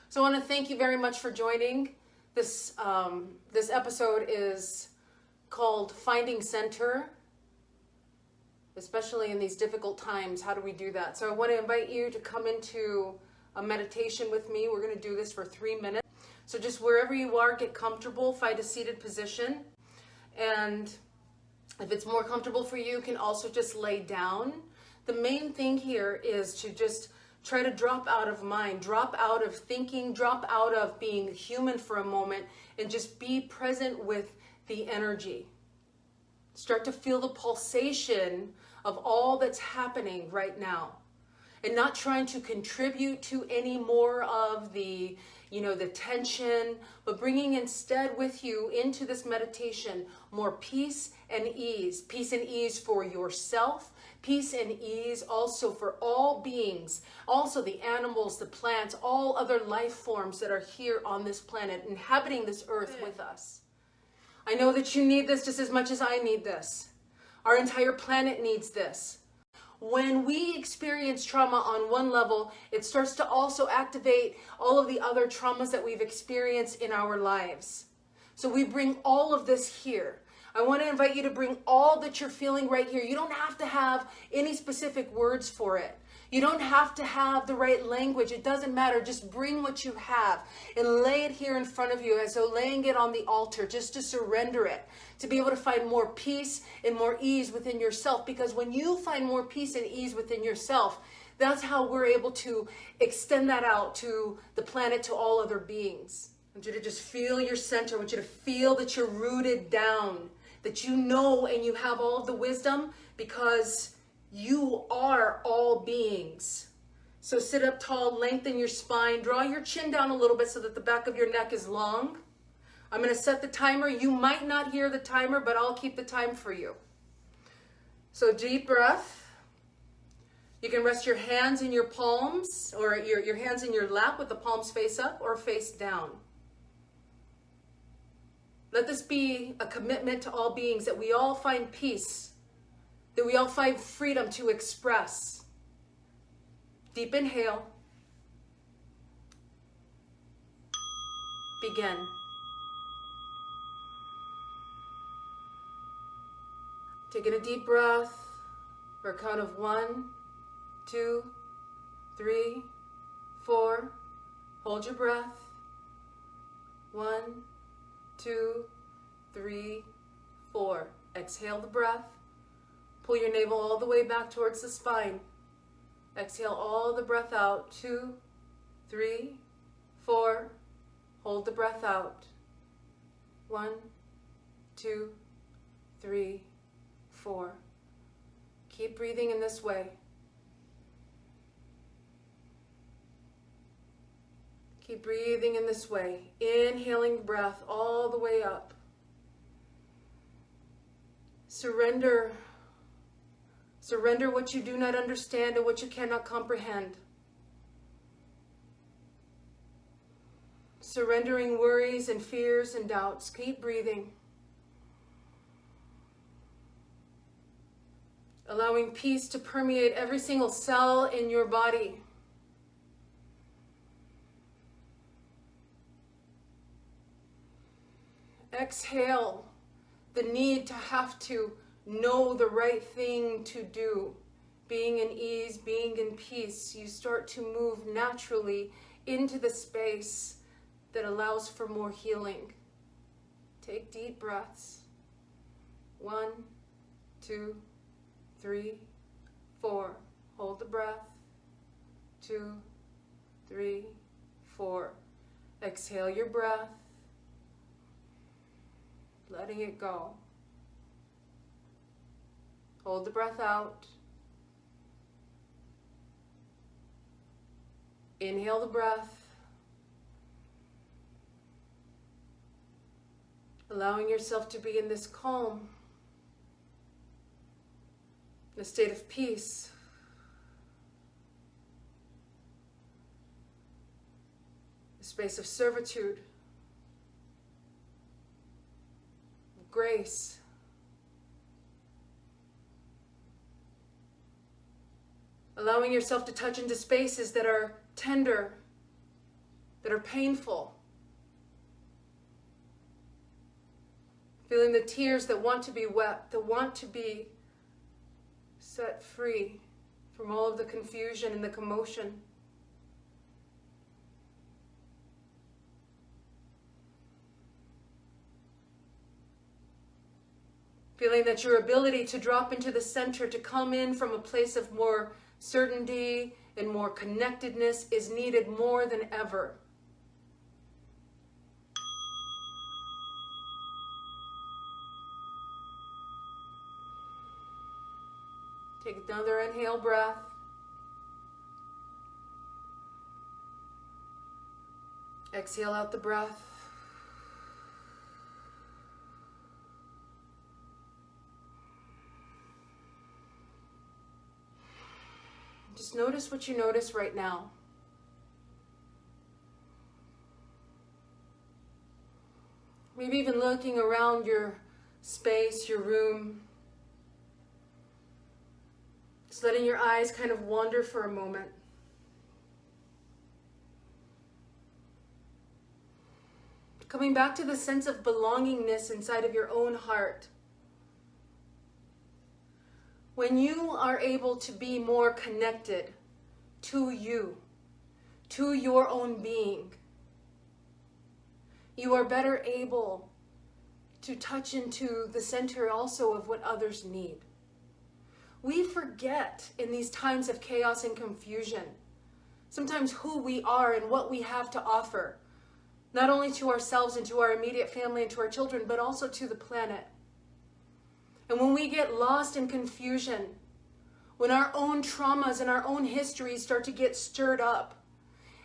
So I want to thank you very much for joining. This episode is called Finding Center, especially in these difficult times. How do we do that? So I want to invite you to come into a meditation with me. We're going to do this for 3 minutes. So just wherever you are, get comfortable, find a seated position. And if it's more comfortable for you, you can also just lay down. The main thing here is to just try to drop out of mind, drop out of thinking, drop out of being human for a moment, and just be present with the energy. Start to feel the pulsation of all that's happening right now, and not trying to contribute to any more of the tension, but bringing instead with you into this meditation more peace and ease for yourself, peace and ease also for all beings, also the animals, the plants, all other life forms that are here on this planet, inhabiting this earth with us. I know that you need this just as much as I need this. Our entire planet needs this. When we experience trauma on one level, it starts to also activate all of the other traumas that we've experienced in our lives. So we bring all of this here. I want to invite you to bring all that you're feeling right here. You don't have to have any specific words for it. You don't have to have the right language. It doesn't matter. Just bring what you have and lay it here in front of you as though laying it on the altar, just to surrender it, to be able to find more peace and more ease within yourself. Because when you find more peace and ease within yourself, that's how we're able to extend that out to the planet, to all other beings. I want you to just feel your center. I want you to feel that you're rooted down, that you know and you have all of the wisdom, because you are all beings. So sit up tall, lengthen your spine, draw your chin down a little bit so that the back of your neck is long. I'm going to set the timer. You might not hear the timer, but I'll keep the time for you. So deep breath. You can rest your hands in your palms, or your hands in your lap with the palms face up or face down. Let this be a commitment to all beings, that we all find peace, that we all find freedom to express. Deep inhale. Begin. Taking a deep breath for a count of 1, 2, 3, 4. Hold your breath. 1, 2, 3, 4. Exhale the breath. Pull your navel all the way back towards the spine. Exhale all the breath out. 2, 3, 4. Hold the breath out. 1, 2, 3, 4. Keep breathing in this way. Keep breathing in this way. Inhaling breath all the way up. Surrender. Surrender what you do not understand and what you cannot comprehend. Surrendering worries and fears and doubts. Keep breathing. Allowing peace to permeate every single cell in your body. Exhale the need to have to know the right thing to do. Being in ease, being in peace, you start to move naturally into the space that allows for more healing. Take deep breaths. 1, 2, 3, 4. Hold the breath. 2, 3, 4. Exhale your breath. Letting it go. Hold the breath out. Inhale the breath. Allowing yourself to be in this calm, in a state of peace. A space of servitude, grace. Allowing yourself to touch into spaces that are tender, that are painful. Feeling the tears that want to be wept, that want to be set free from all of the confusion and the commotion. Feeling that your ability to drop into the center, to come in from a place of more certainty and more connectedness is needed more than ever. Take another inhale breath. Exhale out the breath. Just notice what you notice right now. Maybe even looking around your space, your room. Just letting your eyes kind of wander for a moment. Coming back to the sense of belongingness inside of your own heart. When you are able to be more connected to you, to your own being, you are better able to touch into the center also of what others need. We forget in these times of chaos and confusion, sometimes who we are and what we have to offer, not only to ourselves and to our immediate family and to our children, but also to the planet. And when we get lost in confusion, when our own traumas and our own histories start to get stirred up,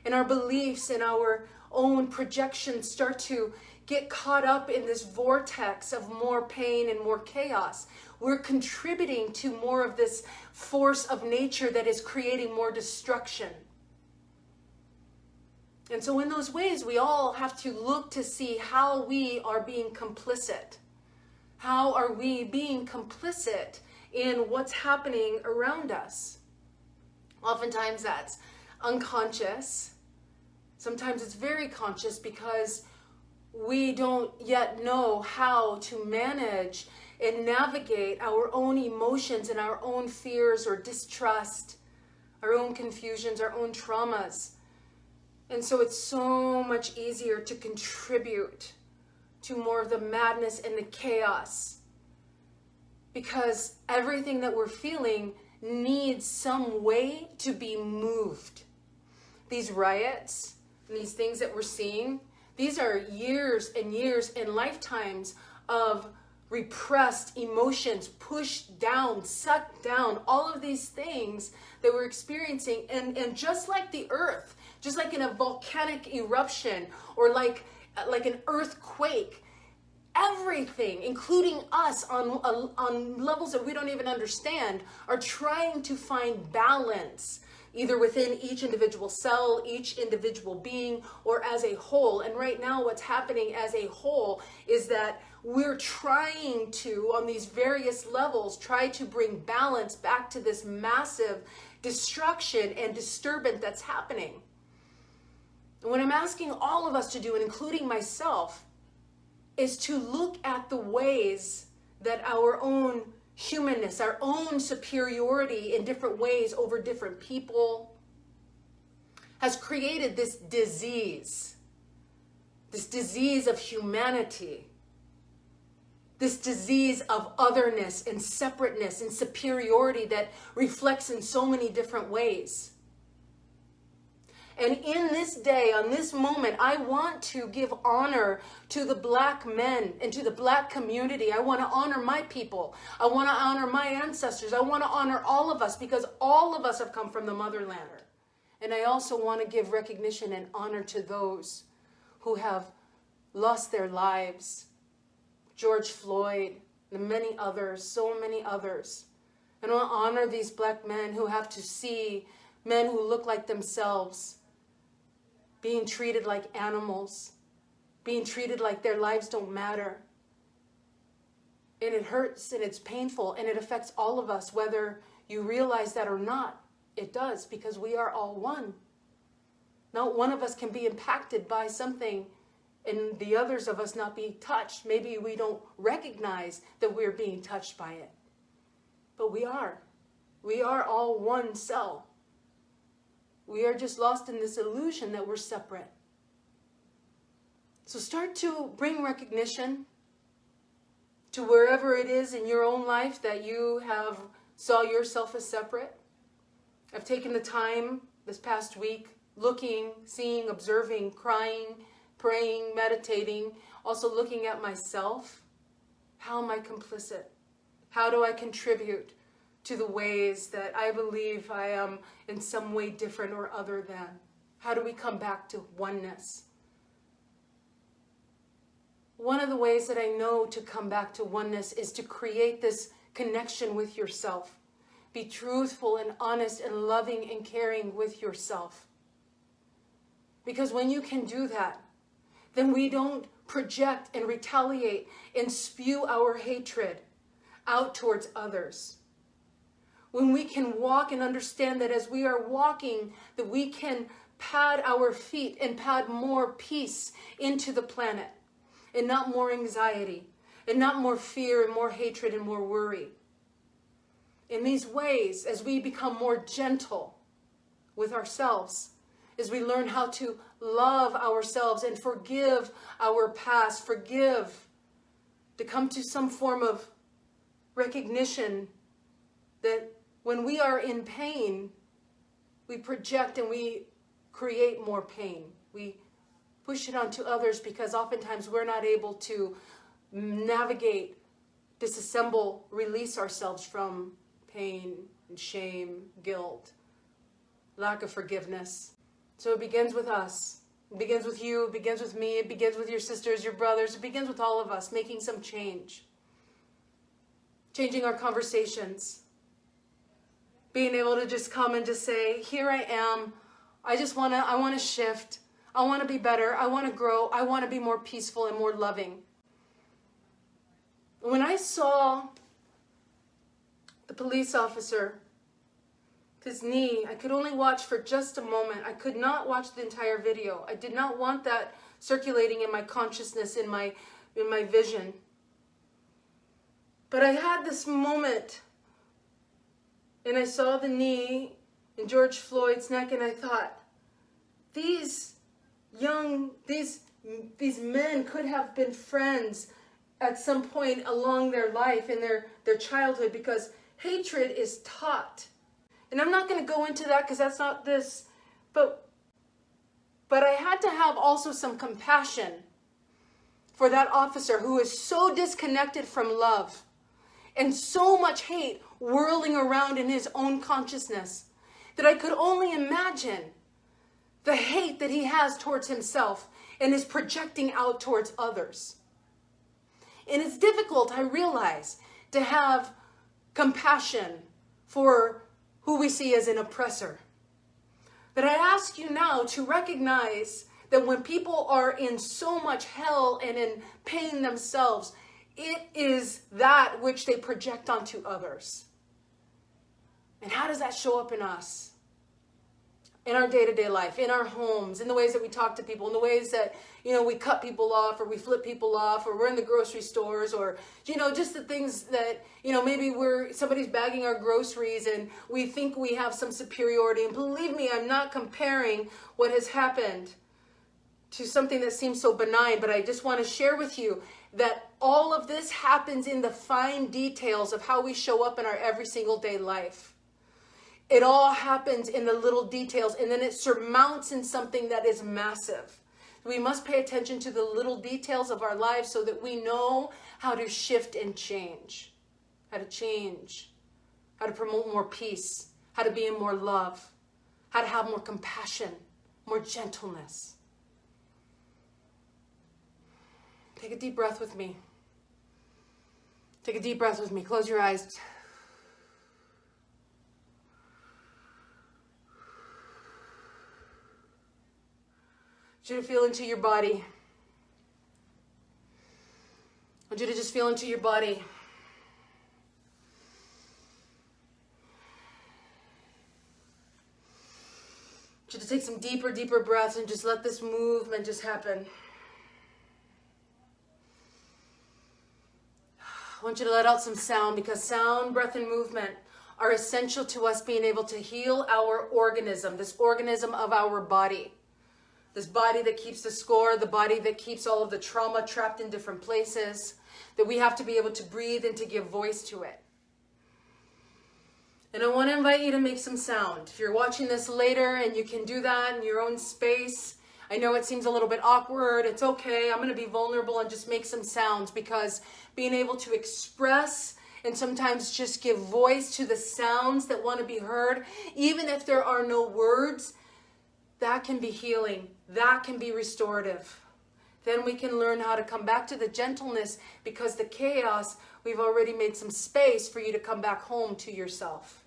and our beliefs and our own projections start to get caught up in this vortex of more pain and more chaos, we're contributing to more of this force of nature that is creating more destruction. And so in those ways, we all have to look to see how we are being complicit. How are we being complicit in what's happening around us? Oftentimes that's unconscious. Sometimes it's very conscious because we don't yet know how to manage and navigate our own emotions and our own fears or distrust, our own confusions, our own traumas. And so it's so much easier to contribute to more of the madness and the chaos, because everything that we're feeling needs some way to be moved. These riots and these things that we're seeing, these are years and years and lifetimes of repressed emotions, pushed down, sucked down, all of these things that we're experiencing. And just like the earth, just like in a volcanic eruption or like an earthquake, everything, including us on levels that we don't even understand, are trying to find balance, either within each individual cell, each individual being, or as a whole. And right now what's happening as a whole is that we're trying to, on these various levels, try to bring balance back to this massive destruction and disturbance that's happening. And what I'm asking all of us to do, and including myself, is to look at the ways that our own humanness, our own superiority in different ways over different people has created this disease of humanity, this disease of otherness and separateness and superiority that reflects in so many different ways. And in this day, on this moment, I want to give honor to the Black men and to the Black community. I want to honor my people. I want to honor my ancestors. I want to honor all of us, because all of us have come from the motherland. And I also want to give recognition and honor to those who have lost their lives. George Floyd, and many others, so many others. And I want to honor these Black men who have to see men who look like themselves being treated like animals, being treated like their lives don't matter. And it hurts and it's painful and it affects all of us, whether you realize that or not. It does, because we are all one. Not one of us can be impacted by something and the others of us not being touched. Maybe we don't recognize that we're being touched by it. But we are. We are all one cell. We are just lost in this illusion that we're separate. So start to bring recognition to wherever it is in your own life that you have saw yourself as separate. I've taken the time this past week looking, seeing, observing, crying, praying, meditating, also looking at myself. How am I complicit? How do I contribute to the ways that I believe I am in some way different or other than? How do we come back to oneness? One of the ways that I know to come back to oneness is to create this connection with yourself. Be truthful and honest and loving and caring with yourself. Because when you can do that, then we don't project and retaliate and spew our hatred out towards others. When we can walk and understand that as we are walking, that we can pad our feet and pad more peace into the planet, and not more anxiety, and not more fear and more hatred and more worry. In these ways, as we become more gentle with ourselves, as we learn how to love ourselves and forgive our past, to come to some form of recognition that when we are in pain, we project and we create more pain. We push it onto others because oftentimes we're not able to navigate, disassemble, release ourselves from pain and shame, guilt, lack of forgiveness. So it begins with us. It begins with you. It begins with me. It begins with your sisters, your brothers. It begins with all of us making some change. Changing our conversations. Being able to just come and just say, here I am. I want to shift. I want to be better. I want to grow. I want to be more peaceful and more loving. When I saw the police officer, his knee, I could only watch for just a moment. I could not watch the entire video. I did not want that circulating in my consciousness, in my vision. But I had this moment, and I saw the knee in George Floyd's neck, and I thought, these men could have been friends at some point along their life, in their childhood, because hatred is taught. And I'm not going to go into that because that's not this, but I had to have also some compassion for that officer who is so disconnected from love and so much hate whirling around in his own consciousness that I could only imagine the hate that he has towards himself and is projecting out towards others. And it's difficult, I realize, to have compassion for who we see as an oppressor. But I ask you now to recognize that when people are in so much hell and in pain themselves, it is that which they project onto others. And how does that show up in us? In our day-to-day life, in our homes, in the ways that we talk to people, in the ways that, we cut people off, or we flip people off, or we're in the grocery stores, or, just the things that, maybe somebody's bagging our groceries and we think we have some superiority. And believe me, I'm not comparing what has happened to something that seems so benign, but I just want to share with you that all of this happens in the fine details of how we show up in our every single day life. It all happens in the little details, and then it surmounts in something that is massive. We must pay attention to the little details of our lives so that we know how to shift and change, how to promote more peace, how to be in more love, how to have more compassion, more gentleness. Take a deep breath with me. Take a deep breath with me. Close your eyes. I want you to feel into your body. I want you to just feel into your body. you to take some deeper breaths and just let this movement just happen. I want you to let out some sound, because sound, breath, and movement are essential to us being able to heal our organism, this organism of our body. This body that keeps the score, the body that keeps all of the trauma trapped in different places, that we have to be able to breathe and to give voice to it. And I want to invite you to make some sound. If you're watching this later and you can do that in your own space, I know it seems a little bit awkward. It's okay. I'm going to be vulnerable and just make some sounds, because being able to express and sometimes just give voice to the sounds that want to be heard, even if there are no words, that can be healing. That can be restorative. Then we can learn how to come back to the gentleness, because the chaos, we've already made some space for you to come back home to yourself.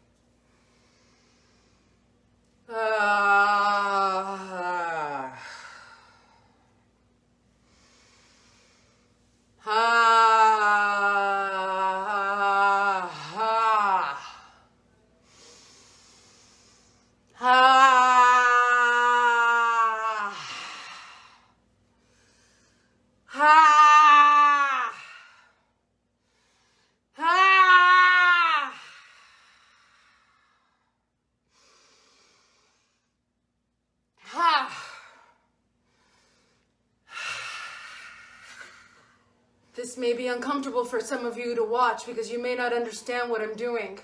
This may be uncomfortable for some of you to watch, because you may not understand what I'm doing.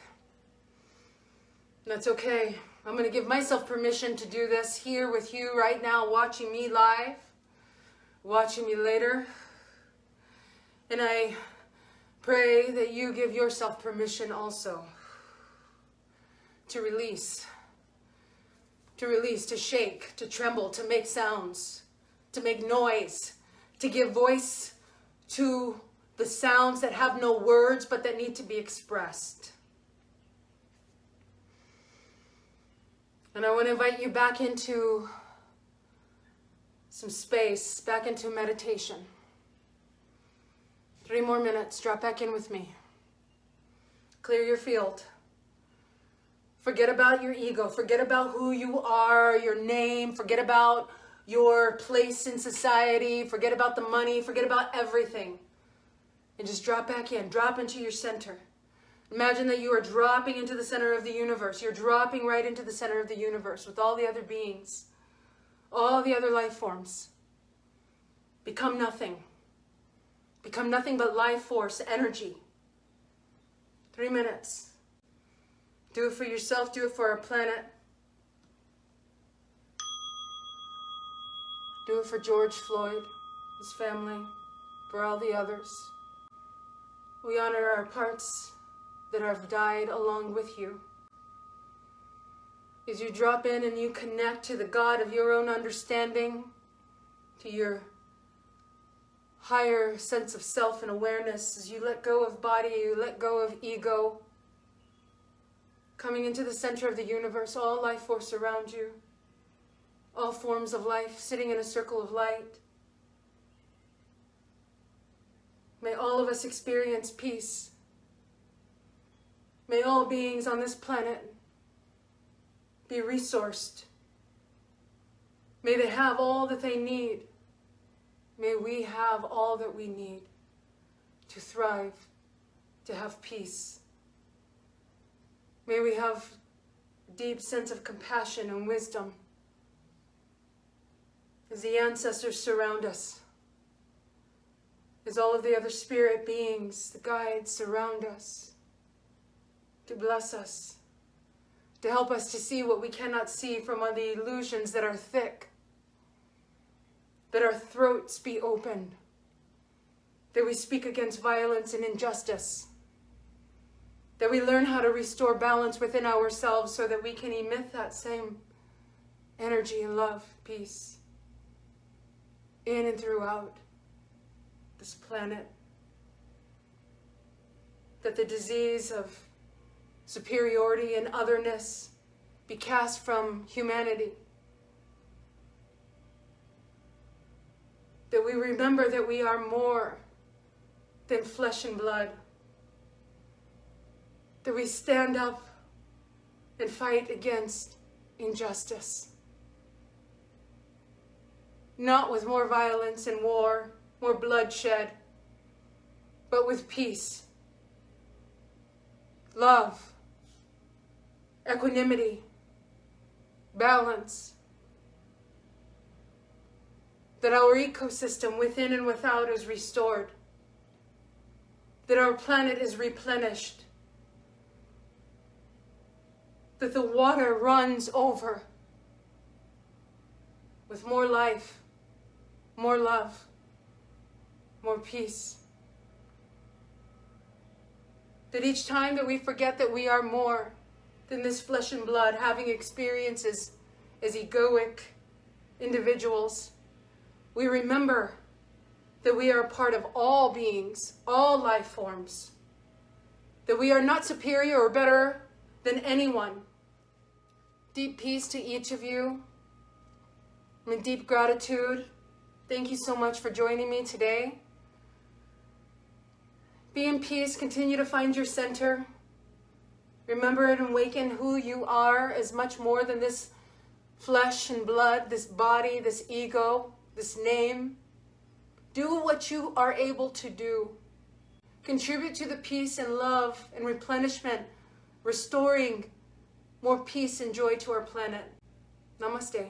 That's okay. I'm going to give myself permission to do this here with you right now, watching me live, watching me later. And I pray that you give yourself permission also to release, to shake, to tremble, to make sounds, to make noise, to give voice to the sounds that have no words but that need to be expressed. And I want to invite you back into some space, back into meditation. 3 more minutes, drop back in with me. Clear your field. Forget about your ego, forget about who you are, your name, forget about your place in society, forget about the money, forget about everything. And just drop back in, drop into your center. Imagine that you are dropping into the center of the universe. You're dropping right into the center of the universe with all the other beings, all the other life forms. Become nothing. Become nothing but life force, energy. 3 minutes. Do it for yourself, do it for our planet. Do it for George Floyd, his family, for all the others. We honor our parts that have died along with you. As you drop in and you connect to the God of your own understanding, to your higher sense of self and awareness, as you let go of body, you let go of ego, coming into the center of the universe, all life force around you, all forms of life sitting in a circle of light. May all of us experience peace. May all beings on this planet be resourced. May they have all that they need. May we have all that we need to thrive, to have peace. May we have a deep sense of compassion and wisdom as the ancestors surround us, as all of the other spirit beings, the guides surround us, to bless us, to help us to see what we cannot see from all the illusions that are thick, that our throats be opened, that we speak against violence and injustice, that we learn how to restore balance within ourselves so that we can emit that same energy and love, peace, in and throughout this planet. That the disease of superiority and otherness be cast from humanity. That we remember that we are more than flesh and blood. That we stand up and fight against injustice. not with more violence and war, more bloodshed, but with peace, love, equanimity, balance. That our ecosystem within and without is restored. That our planet is replenished. That the water runs over with more life, more love, more peace. That each time that we forget that we are more than this flesh and blood, having experiences as egoic individuals, we remember that we are a part of all beings, all life forms. That we are not superior or better than anyone. Deep peace to each of you. And deep gratitude. Thank you so much for joining me today. Be in peace. Continue to find your center. Remember and awaken who you are as much more than this flesh and blood, this body, this ego, this name. Do what you are able to do. Contribute to the peace and love and replenishment, restoring more peace and joy to our planet. Namaste.